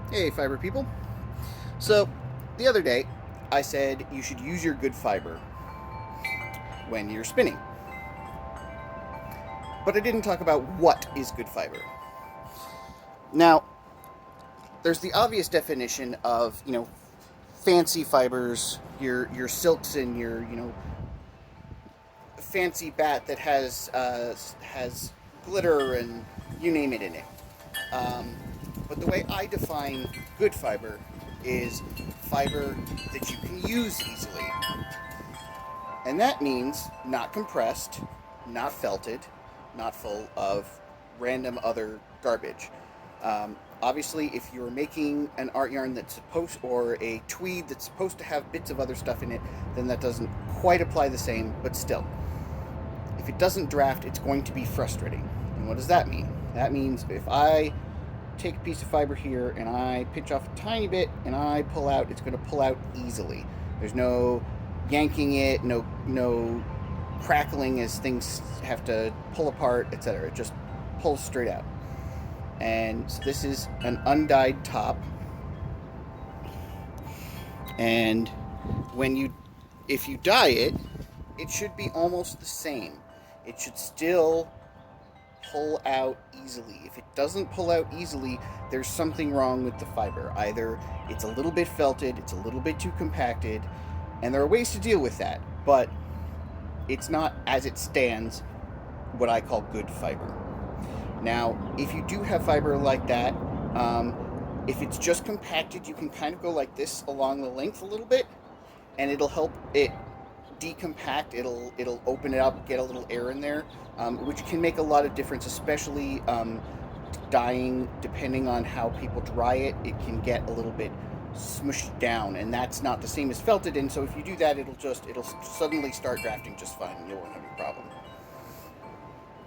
Hey, fiber people. So, the other day, I said you should use your good fiber when you're spinning. But I didn't talk about what is good fiber. Now, there's the obvious definition of, fancy fibers, your silks and your, fancy bat that has glitter and you name it in it. Um, but the way I define good fiber is fiber that you can use easily. And that means not compressed, not felted, not full of random other garbage. Obviously, if you're making an art yarn that's supposed, or a tweed that's supposed to have bits of other stuff in it, then that doesn't quite apply the same, but still. If it doesn't draft, it's going to be frustrating. And what does that mean? That means if I take a piece of fiber here and I pinch off a tiny bit and I pull out, it's going to pull out easily. There's no yanking it, no crackling as things have to pull apart, etc. It just pulls straight out. And so this is an undyed top. And when you if you dye it, it should be almost the same. It should still pull out easily. If it doesn't pull out easily, there's something wrong with the fiber. Either it's a little bit felted, it's a little bit too compacted, and there are ways to deal with that, but it's not, as it stands, what I call good fiber. Now, if you do have fiber like that, if it's just compacted, you can kind of go like this along the length a little bit, and it'll help it decompact. It'll open it up, get a little air in there, which can make a lot of difference, especially dyeing. Depending on how people dry it, it can get a little bit smushed down, and that's not the same as felted. And so if you do that, it'll suddenly start drafting just fine, and you won't have any problem.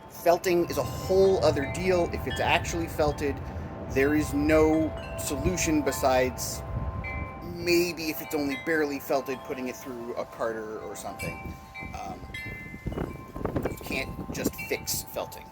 Felting is a whole other deal. If it's actually felted, there is no solution besides maybe, if it's only barely felted, putting it through a carder or something. You can't just fix felting.